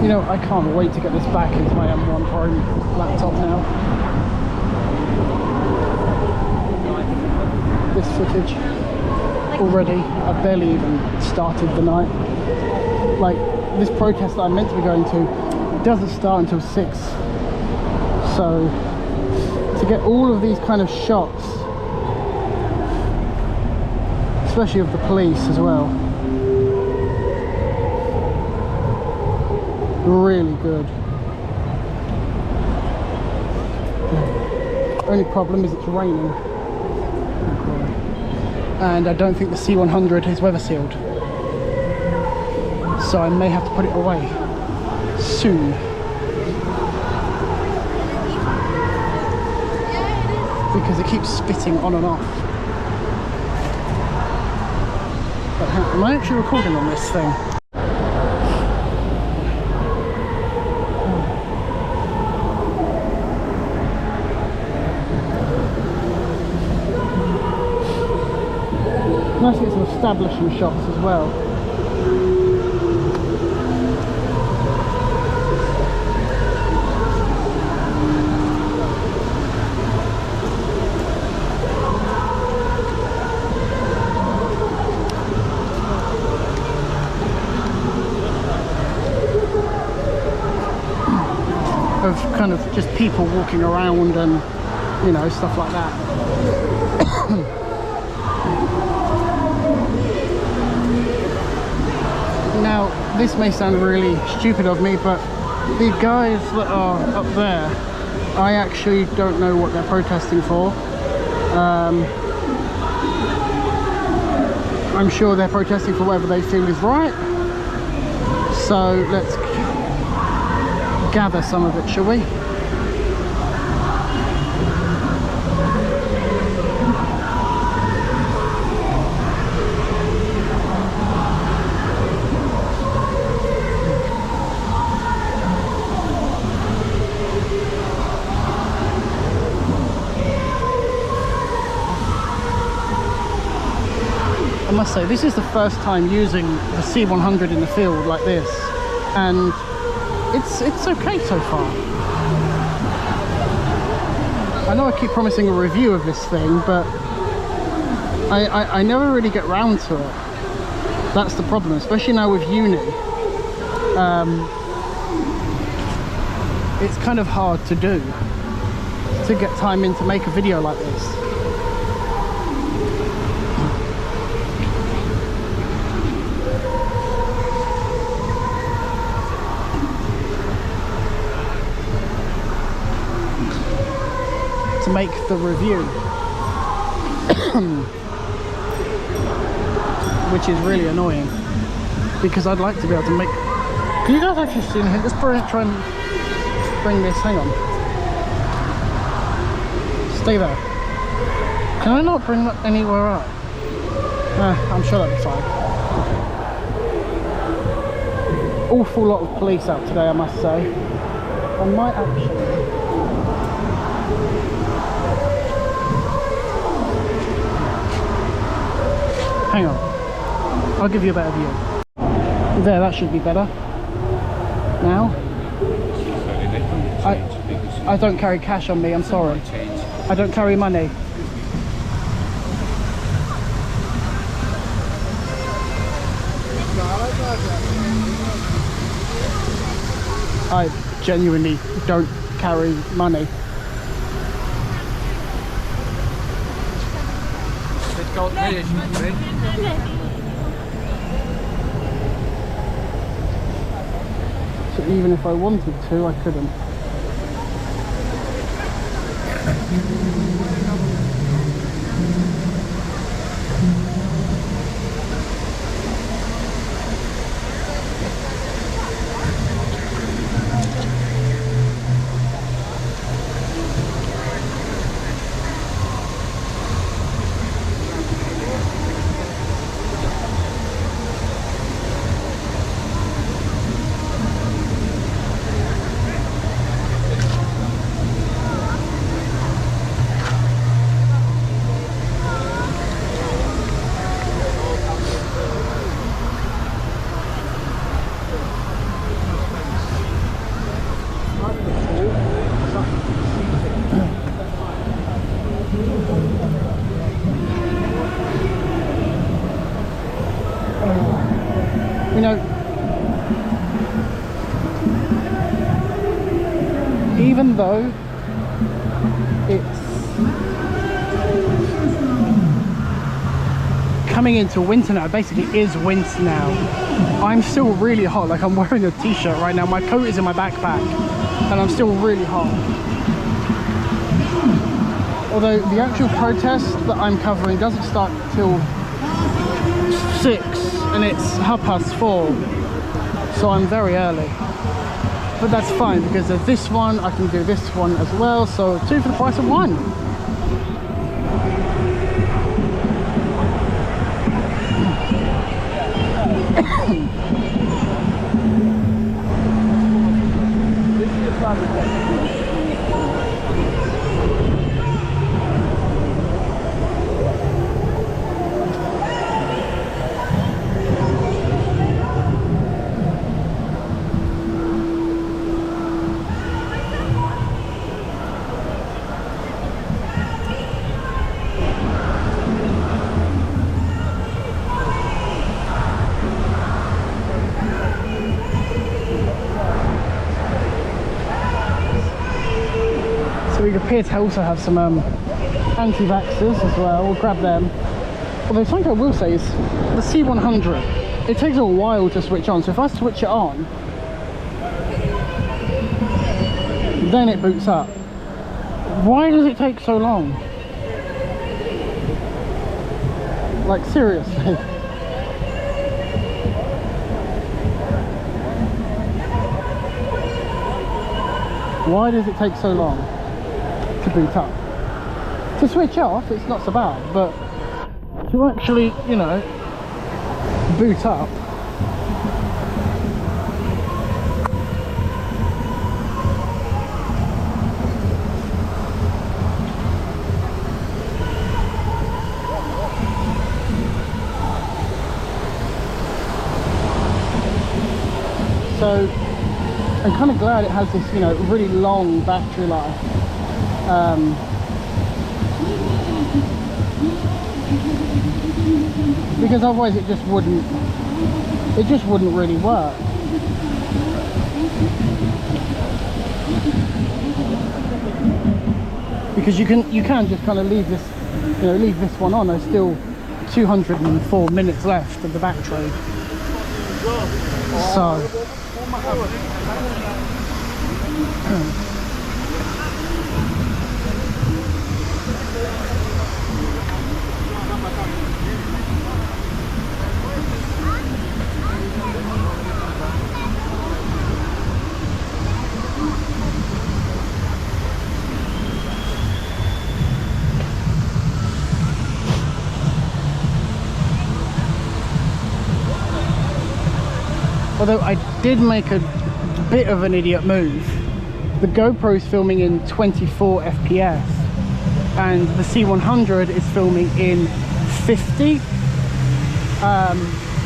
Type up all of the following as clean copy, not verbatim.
You know, I can't wait to get this back into my M1 Pro laptop now. This footage already, I've barely even started the night. Like, this protest that I'm meant to be going to doesn't start until 6. So, to get all of these kind of shots, especially of the police as well, really good. Only problem is it's raining, and I don't think the C100 is weather sealed, so I may have to put it away soon. Because it keeps spitting on and off. But am I actually recording on this thing? Nice to get some establishing shots as well. Of kind of just people walking around and, you know, stuff like that. Now, this may sound really stupid of me, but the guys that are up there, I actually don't know what they're protesting for. I'm sure they're protesting for whatever they feel is right. So let's gather some of it, shall we? I must say, this is the first time using the C100 in the field like this, and it's okay so far. I know I keep promising a review of this thing, but I never really get round to it. That's the problem, especially now with uni. It's kind of hard to do, to get time in to make a video like this. To make the review, which is really annoying because I'd like to be able to make. Can you guys actually see anything? Let's try and bring this. Hang on, stay there. Can I not bring that anywhere up? I'm sure that'll be fine. Awful lot of police out today, I must say. I might actually. Hang on, I'll give you a better view. There, that should be better. Now, I don't carry cash on me, I'm sorry. I don't carry money. I genuinely don't carry money. So even if I wanted to, I couldn't. know, even though it's coming into winter now, it basically is winter now, I'm still really hot. Like, I'm wearing a t-shirt right now, my coat is in my backpack, and I'm still really hot. Although the actual protest that I'm covering doesn't start till 6 and it's 4:30, so I'm very early. But that's fine, because there's this one, I can do this one as well, so 2 for the price of 1. We appear to also have some anti-vaxxers as well. We'll grab them. Although something I will say is the C100, it takes a while to switch on, so if I switch it on, then it boots up. Why does it take so long? Like, seriously. Why does it take so long to boot up? To switch off, it's not so bad, but to actually, you know, boot up, so I'm kind of glad it has this, you know, really long battery life. Because otherwise it just wouldn't really work. Because you can just kind of leave this, you know, leave this one on. There's still 204 minutes left of the battery. So although I did make a bit of an idiot move. The GoPro is filming in 24 FPS and the C100 is filming in 50.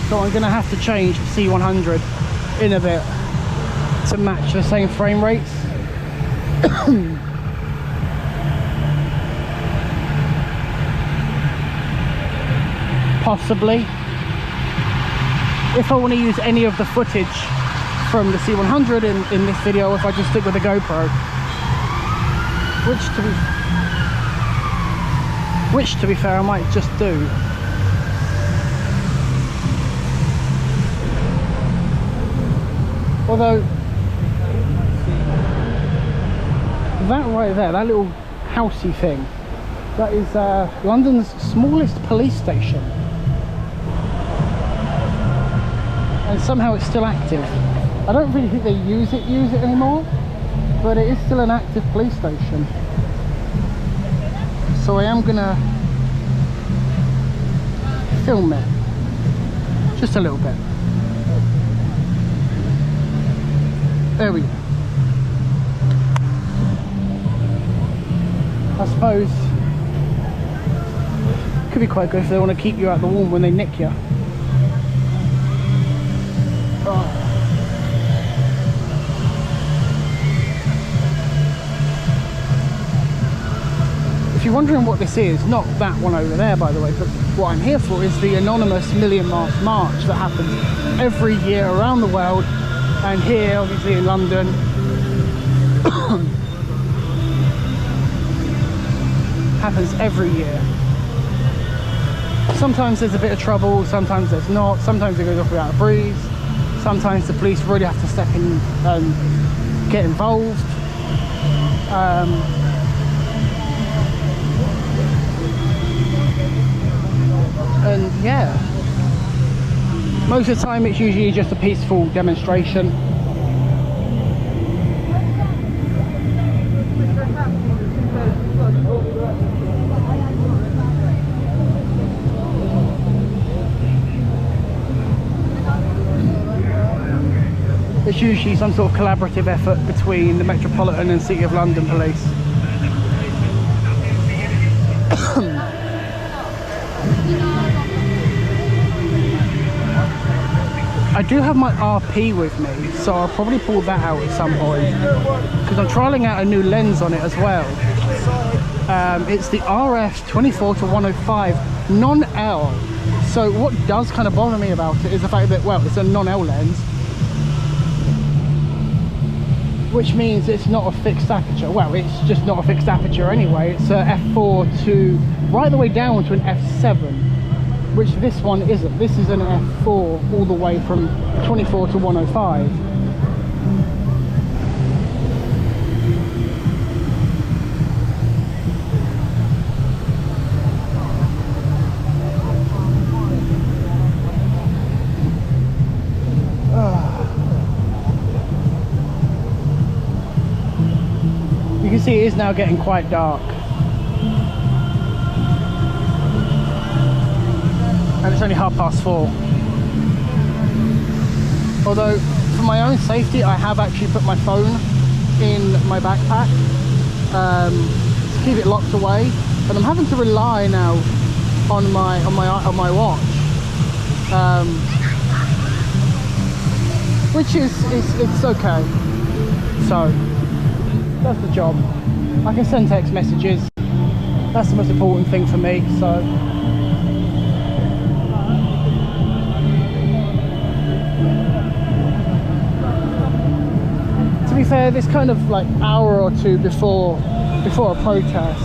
So I'm gonna have to change the C100 in a bit to match the same frame rates. Possibly. If I want to use any of the footage from the C100 in this video, if I just stick with the GoPro, which to be fair I might just do. Although that right there, that little housey thing, that is London's smallest police station. And somehow it's still active. I don't really think they use it anymore, but it is still an active police station. So I am gonna film it just a little bit. There we go. I suppose it could be quite good if they want to keep you out the warm when they nick you. if you're wondering what this is, not that one over there by the way, but what I'm here for is the anonymous Million Mast March that happens every year around the world, and here obviously in London. Happens every year. Sometimes there's a bit of trouble, sometimes there's not, sometimes it goes off without a breeze, sometimes the police really have to step in and get involved. And yeah, most of the time it's usually just a peaceful demonstration. It's usually some sort of collaborative effort between the Metropolitan and City of London Police. I do have my RP with me, so I'll probably pull that out at some point, because I'm trialling out a new lens on it as well. It's the RF 24-105 non-L. So what does kind of bother me about it is the fact that, well, it's a non-L lens, which means it's not a fixed aperture. Well, it's just not a fixed aperture anyway. It's a f4 to right the way down to an f7, which this one isn't. This is an f4 all the way from 24 to 105. You can see it is now getting quite dark. And it's only 4:30. Although, for my own safety, I have actually put my phone in my backpack to keep it locked away. And I'm having to rely now on my watch, which is it's okay. So that's the job. I can send text messages. That's the most important thing for me. So. To be fair, this kind of like hour or two before a protest,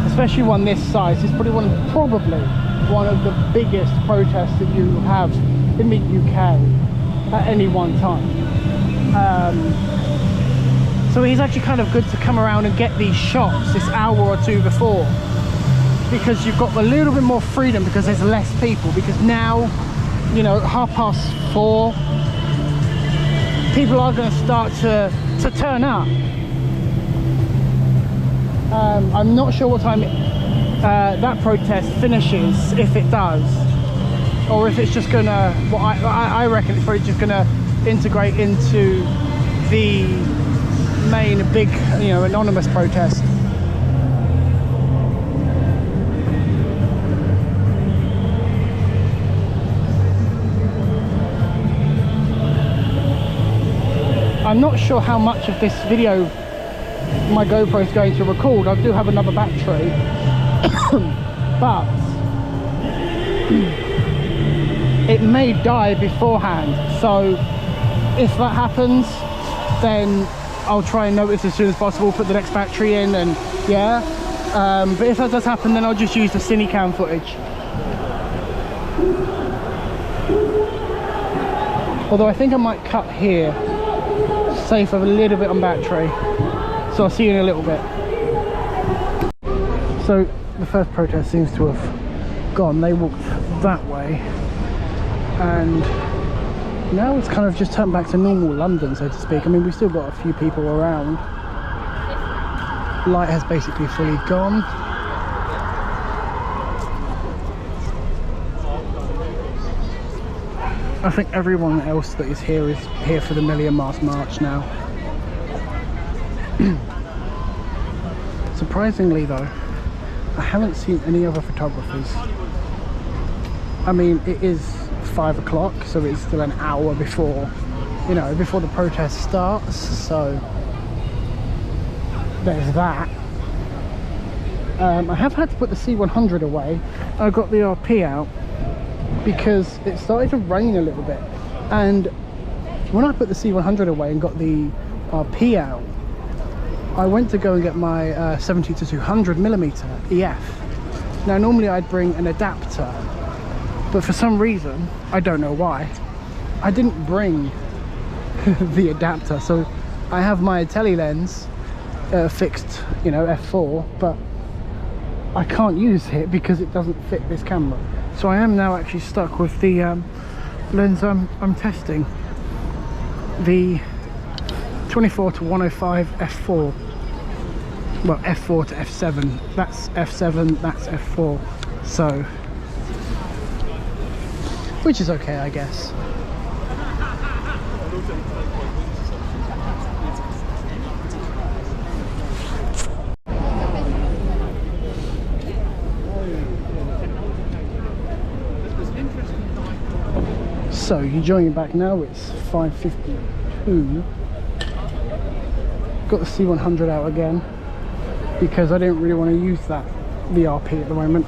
especially one this size, is probably one of the biggest protests that you have in the UK at any one time. So it's actually kind of good to come around and get these shots this hour or two before, because you've got a little bit more freedom because there's less people. Because now, you know, 4:30. People are going to start to turn up. I'm not sure what time that protest finishes, if it does, or if it's just going to, well, I reckon it's probably just going to integrate into the main big, you know, anonymous protest. I'm not sure how much of this video my GoPro is going to record. I do have another battery, but it may die beforehand. So if that happens, then I'll try and notice as soon as possible, put the next battery in, and yeah. But if that does happen, then I'll just use the Cinecam footage. Although I think I might cut here, save a little bit on battery. So I'll see you in a little bit. So the first protest seems to have gone. They walked that way, and now it's kind of just turned back to normal London, so to speak. I mean, we've still got a few people around. Light has basically fully gone. I think everyone else that is here for the Million Mast March now. Surprisingly though, I haven't seen any other photographers. I mean, it is 5 o'clock, so it's still an hour before, you know, before the protest starts, so there's that. I have had to put the C100 away. I got the RP out because it started to rain a little bit, and when I put the C100 away and got the RP out, I went to go and get my 70 to 200mm EF. Now normally I'd bring an adapter, but for some reason, I don't know why, I didn't bring the adapter. So I have my tele lens fixed, you know, f4, but I can't use it because it doesn't fit this camera. So I am now actually stuck with the lens I'm testing, the 24 to 105 f4. Well, f4 to f7. That's f7, that's f4. So, which is okay, I guess. So you join me back now. It's 5:52. Got the C100 out again because I didn't really want to use the RP at the moment.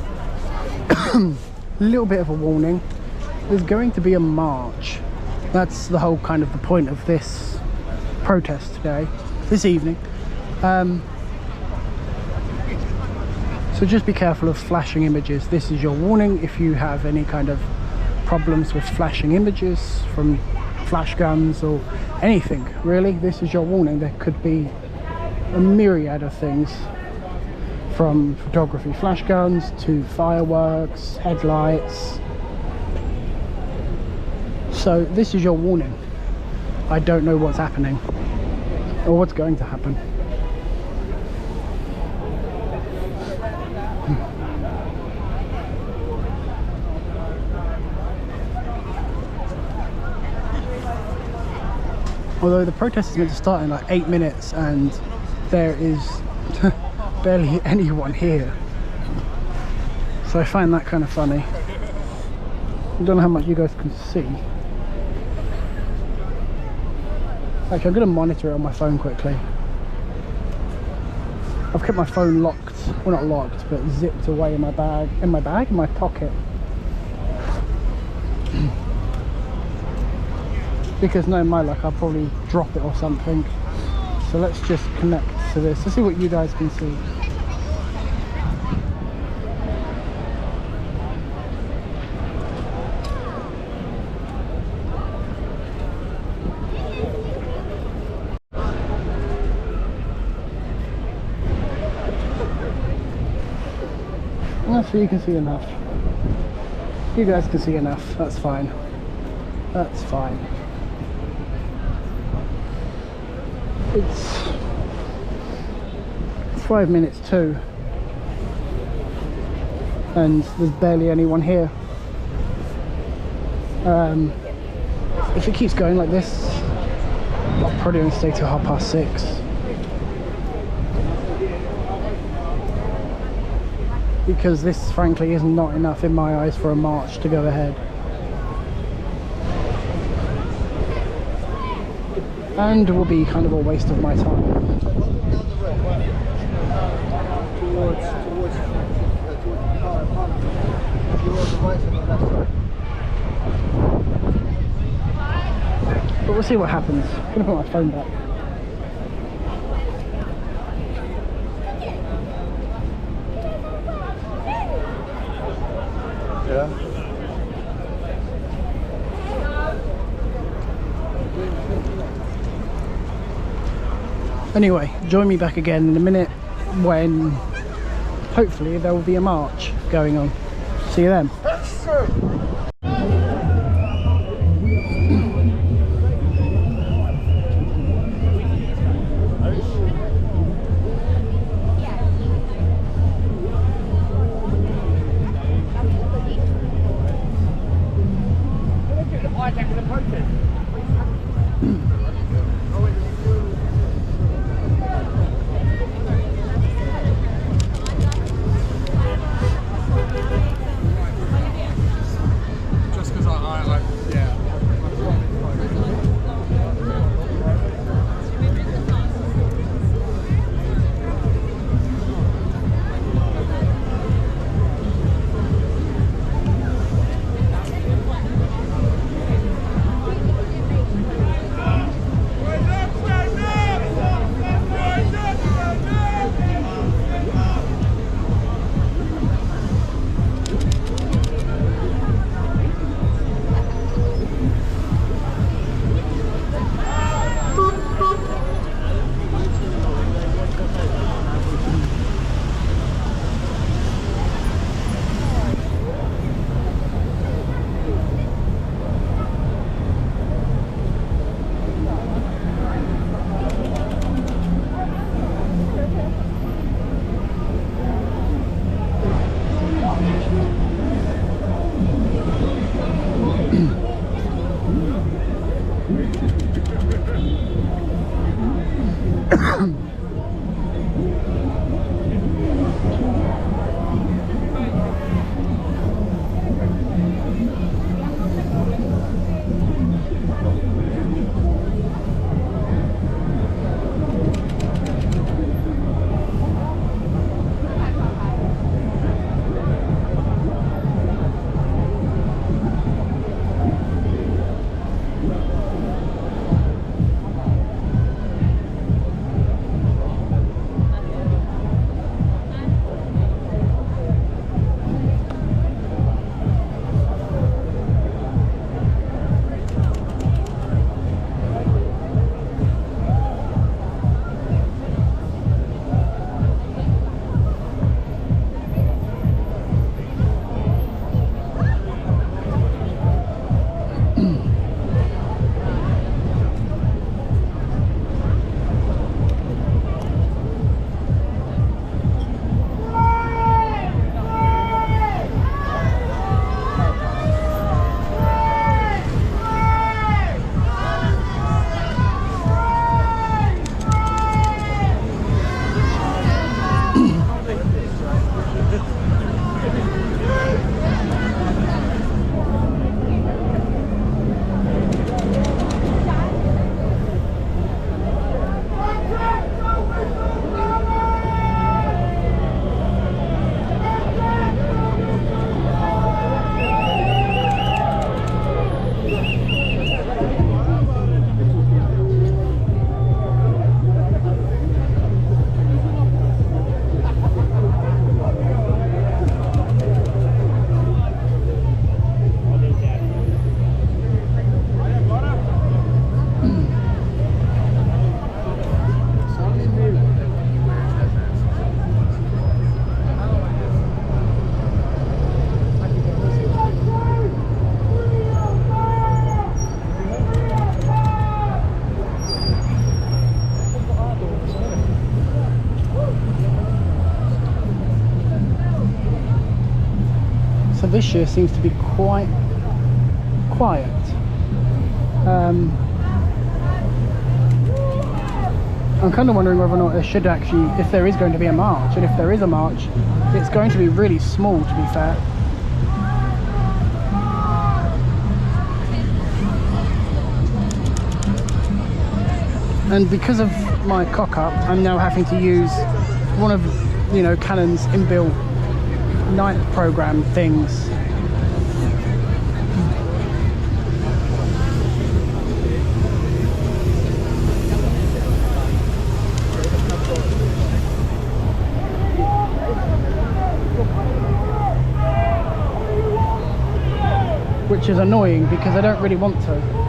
A little bit of a warning. There's going to be a march. That's the whole kind of the point of this protest today, this evening. So just be careful of flashing images. This is your warning. If you have any kind of problems with flashing images from flash guns or anything, really, this is your warning. There could be a myriad of things, from photography flash guns to fireworks, headlights. So this is your warning. I don't know what's happening or what's going to happen. Although the protest is meant to start in like 8 minutes and there is barely anyone here. So I find that kind of funny. I don't know how much you guys can see. Actually, I'm going to monitor it on my phone quickly. I've kept my phone locked, well not locked, but zipped away in my bag, in my pocket. Because knowing my luck, I'll probably drop it or something. So let's just connect to this. Let's see what you guys can see. So you can see enough. You guys can see enough. That's fine. That's fine. It's 5 minutes to, and there's barely anyone here. If it keeps going like this, I'll probably only stay till 6:30. Because this frankly is not enough in my eyes for a march to go ahead. And will be kind of a waste of my time. But we'll see what happens. I'm gonna put my phone back. Yeah. Anyway, join me back again in a minute when hopefully there will be a march going on. See you then. This year seems to be quite quiet. I'm kind of wondering whether or not there should actually, if there is going to be a march, and if there is a march, it's going to be really small, to be fair. And because of my cock-up, I'm now having to use one of, you know, Canon's inbuilt night program things. Which is annoying because I don't really want to.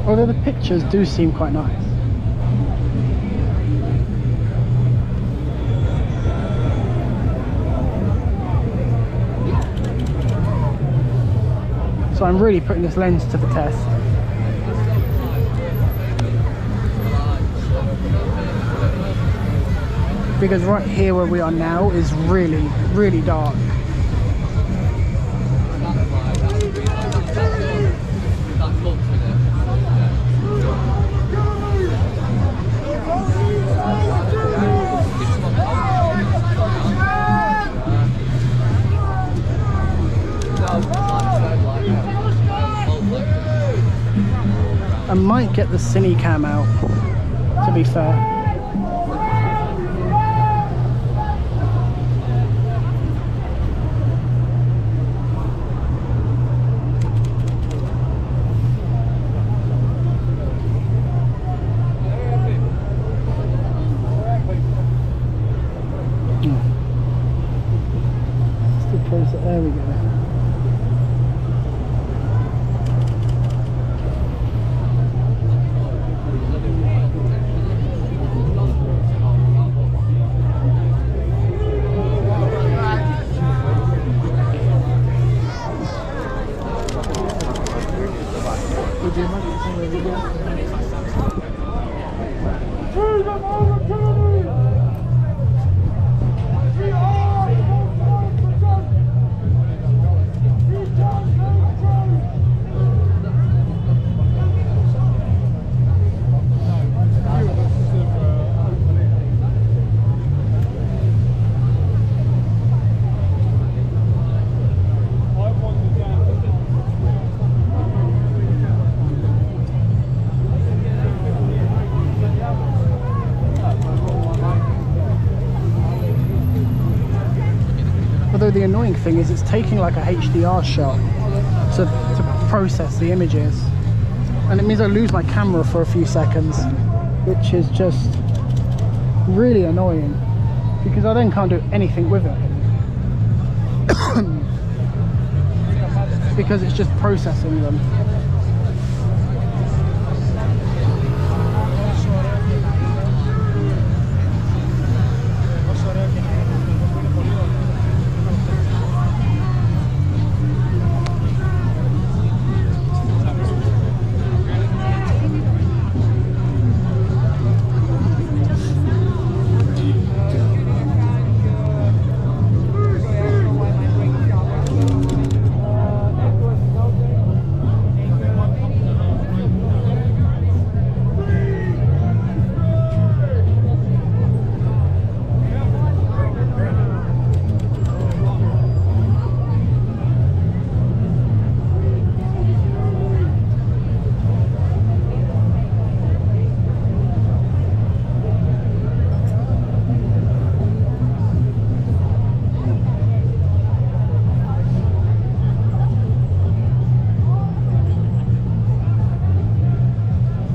Although the pictures do seem quite nice. So I'm really putting this lens to the test. Because right here where we are now is really, really dark. I might get the cine cam out, to be fair. Still process, there we go. Although the annoying thing is it's taking like a HDR shot to process the images, and it means I lose my camera for a few seconds, which is just really annoying because I then can't do anything with it because it's just processing them.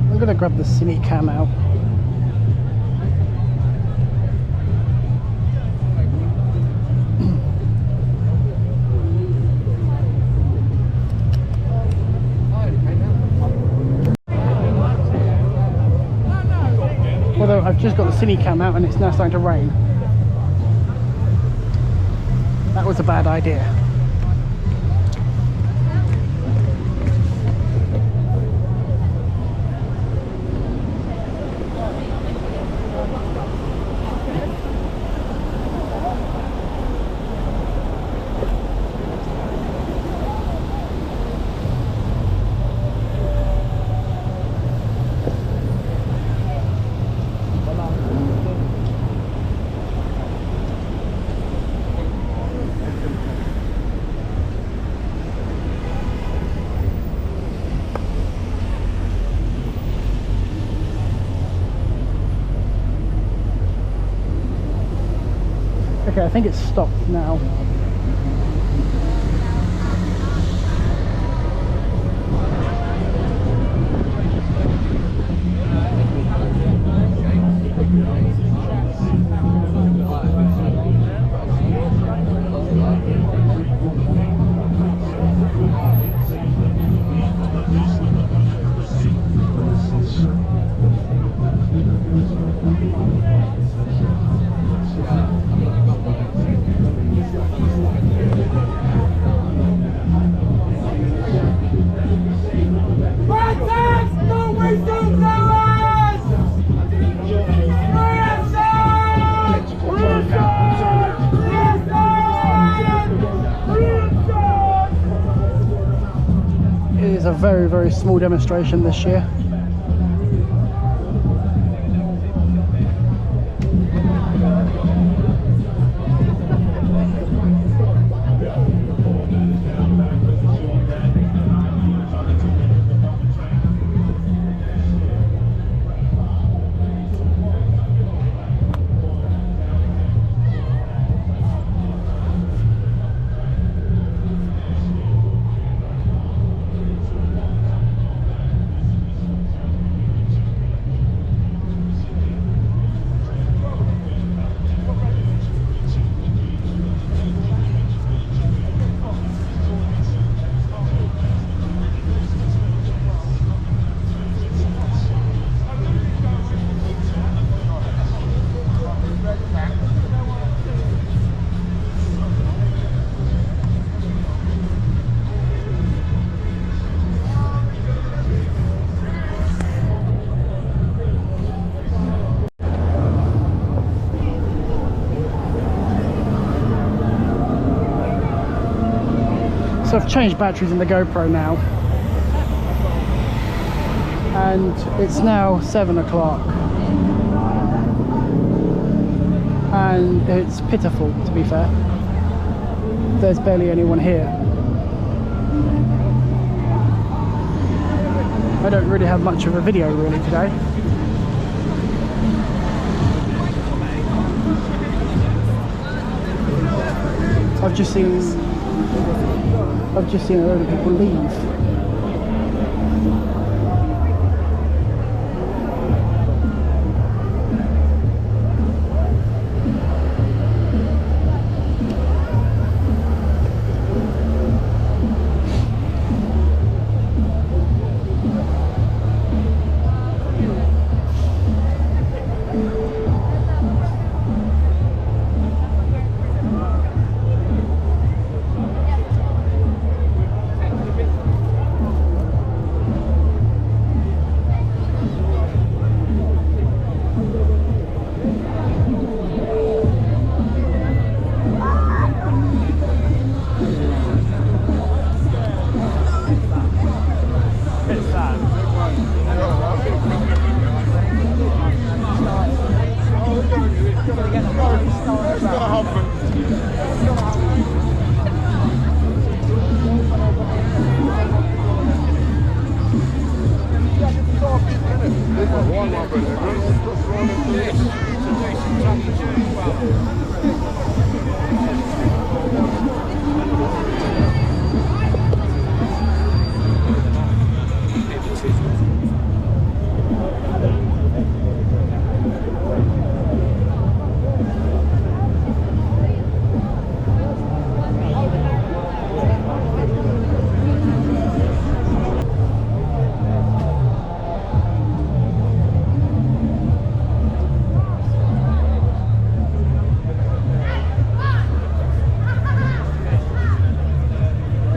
I'm going to grab the cine cam out. Although I've just got the cine cam out and it's now starting to rain. That was a bad idea. Okay, I think it's stopped now. It is a very, very small demonstration this year. So I've changed batteries in the GoPro now, and it's now 7 o'clock, and it's pitiful, to be fair. There's barely anyone here. I don't really have much of a video really today. I've just seen a load of people leave.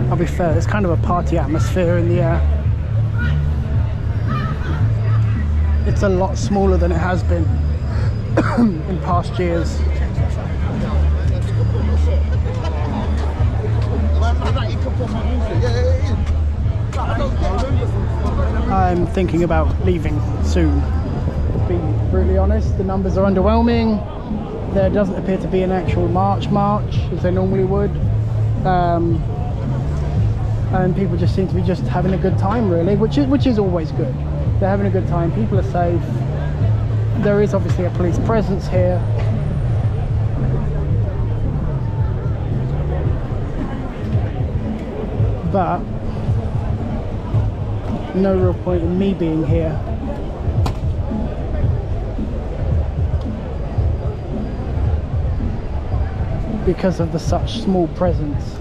I'll be fair, there's kind of a party atmosphere in the air. It's a lot smaller than it has been in past years. I'm thinking about leaving soon, to be brutally honest. The numbers are underwhelming. There doesn't appear to be an actual march as they normally would. And people just seem to be just having a good time really, which is always good. They're having a good time, people are safe. There is obviously a police presence here. But no real point in me being here. Because of the such small presence.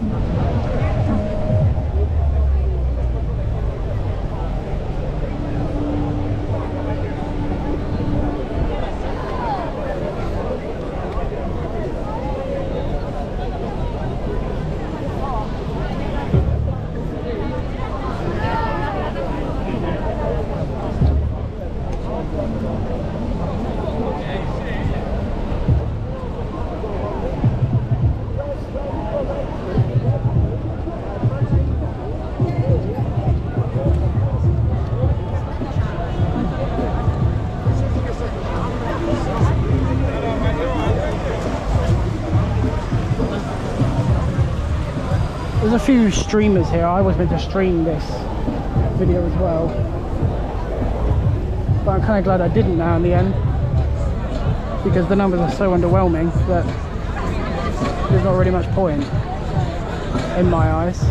There's a few streamers here. I was meant to stream this video as well, but I'm kind of glad I didn't now in the end, because the numbers are so underwhelming that there's not really much point in my eyes.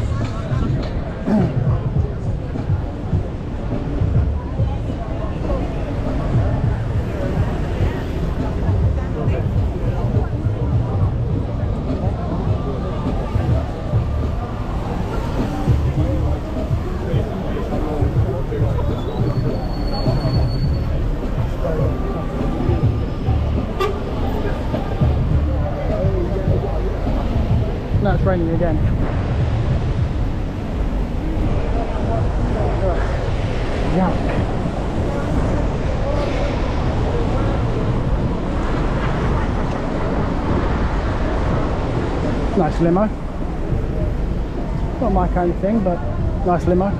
Now it's raining again. Yuck. Nice limo. Not my kind of thing, but nice limo.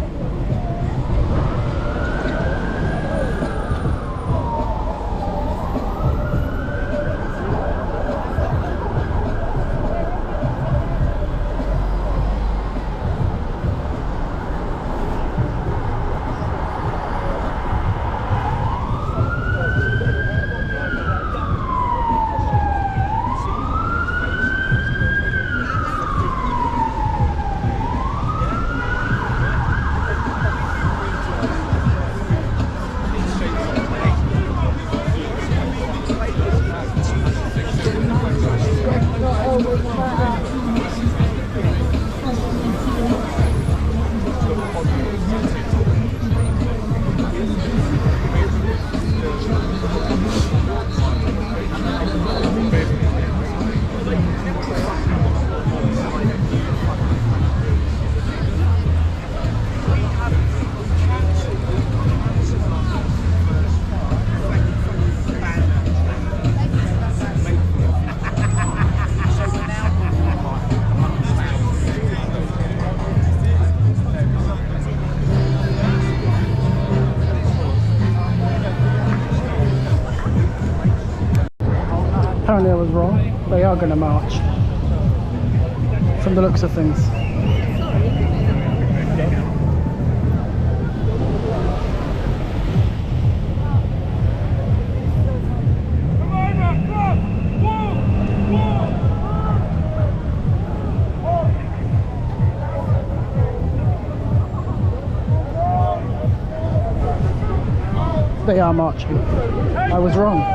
Apparently I was wrong. They are going to march, from the looks of things. They are marching. I was wrong.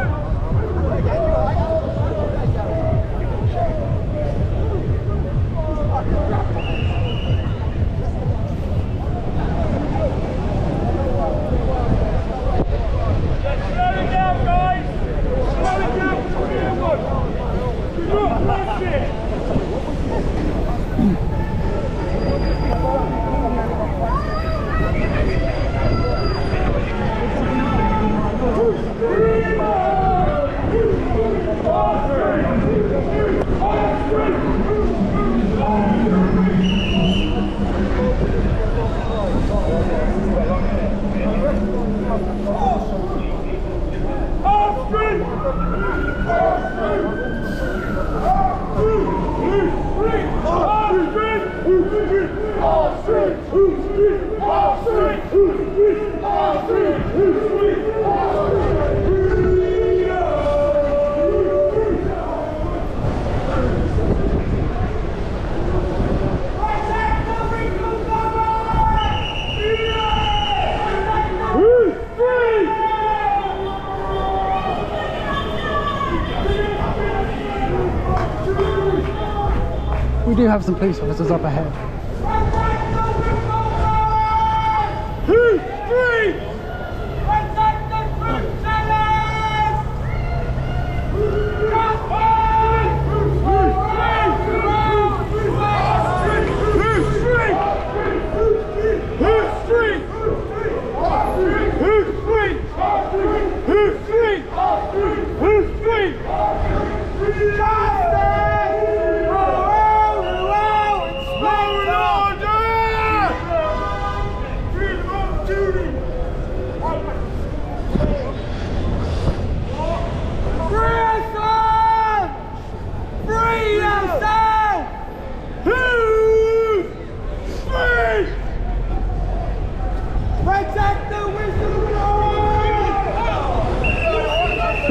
We do have some police officers up ahead.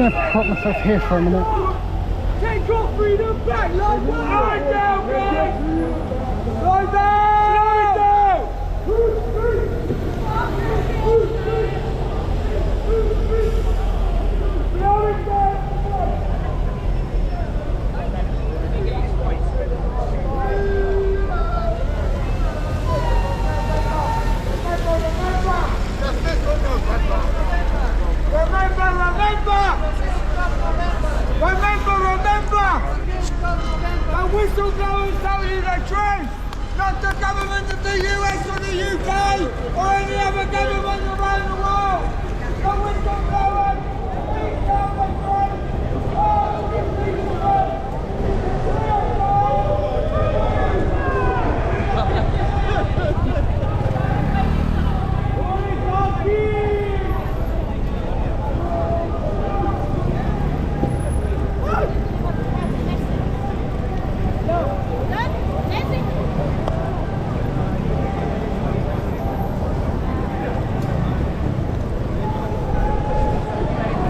I'm gonna prop myself here for a minute. Take your freedom back, like what? Slow it down, guys! Slow it down! Slow it down! Remember! The whistleblowers tell you the truth, not the government of the US or the UK or any other government around the world. The whistleblowers tell the truth. Oh,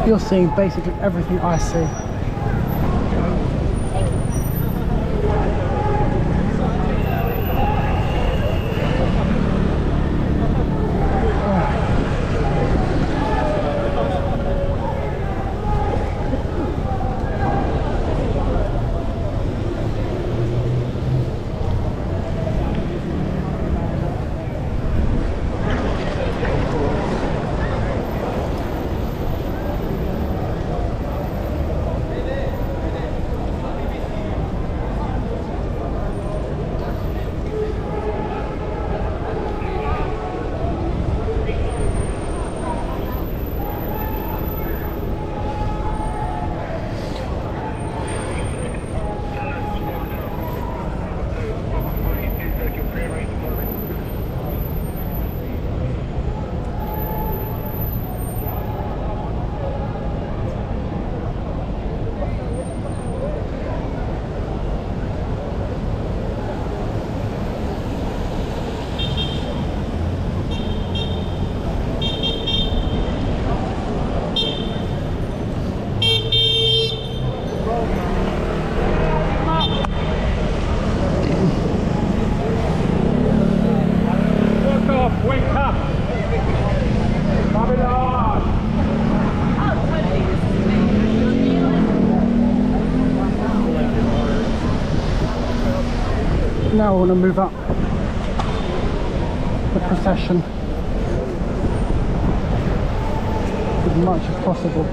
You're seeing basically everything I see. Now I want to move up the procession as much as possible.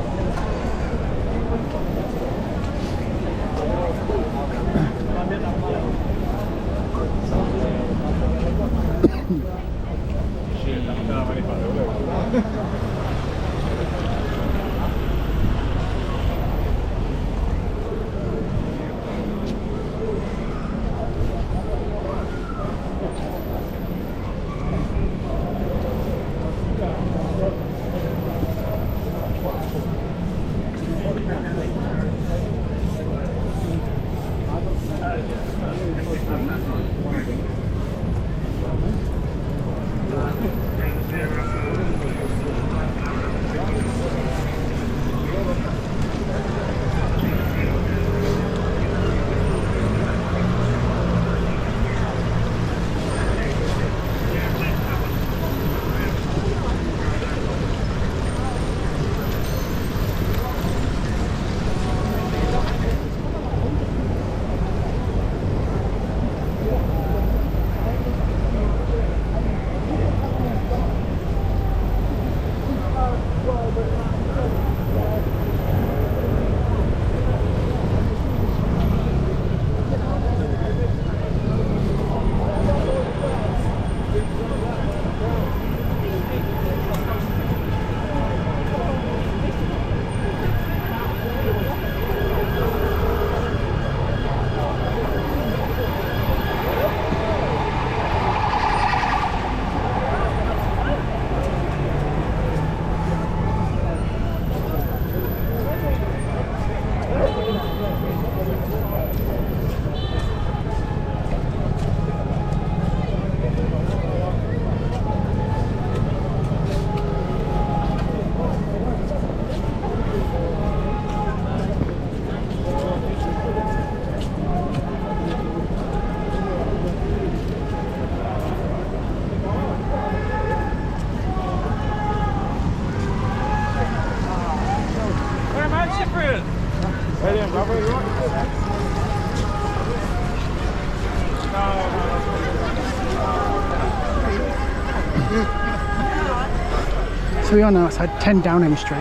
So we are now outside 10 Downing Street.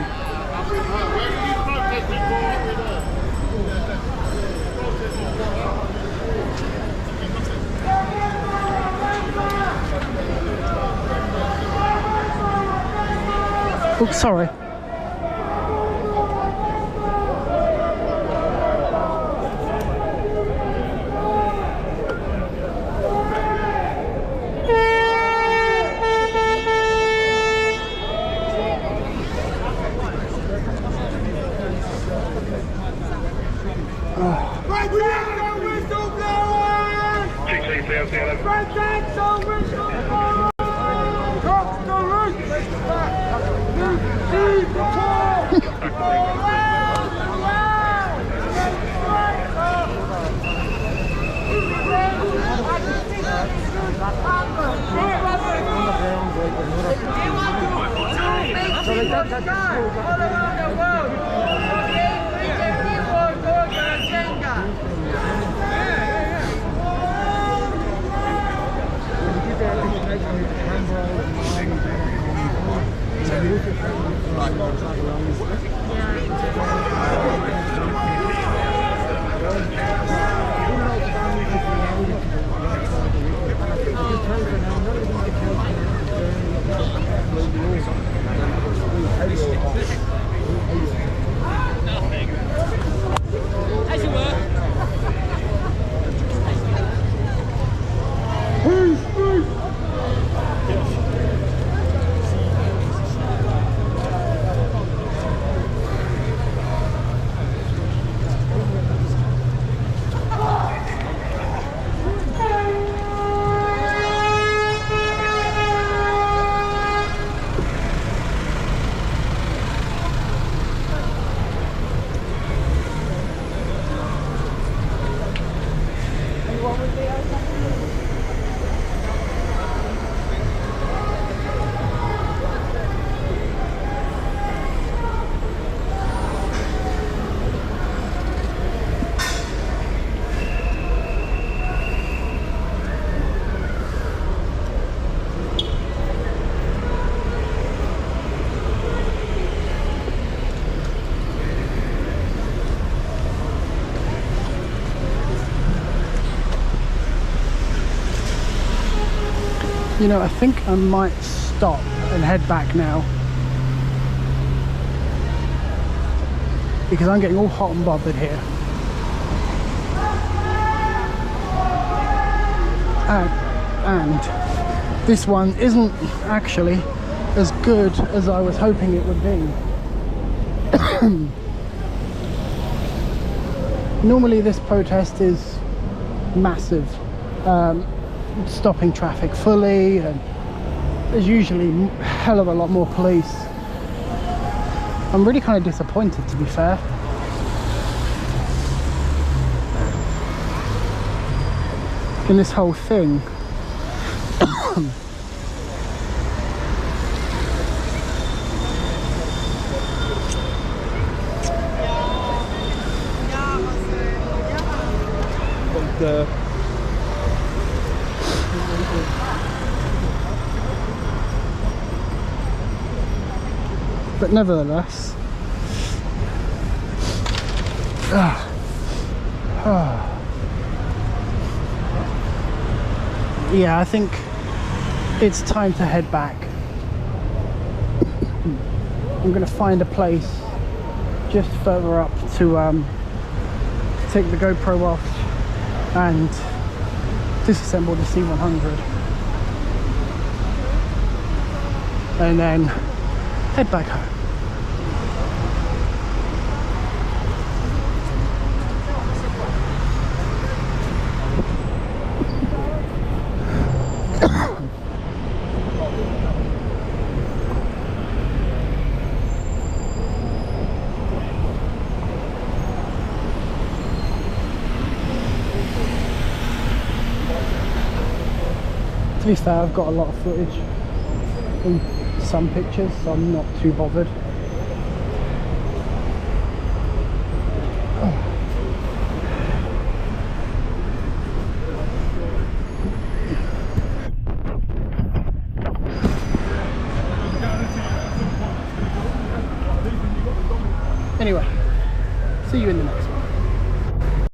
Oh, sorry. all around the world. Okay, recently world order agenda. As you were. You know, I think I might stop and head back now, because I'm getting all hot and bothered here. And this one isn't actually as good as I was hoping it would be. Normally this protest is massive, stopping traffic fully, and there's usually a hell of a lot more police. I'm really kind of disappointed, to be fair. In this whole thing. But nevertheless, yeah, I think it's time to head back. I'm going to find a place just further up to take the GoPro off and disassemble the C100, and then head back home. To be fair, I've got a lot of footage and some pictures, so I'm not too bothered. Anyway,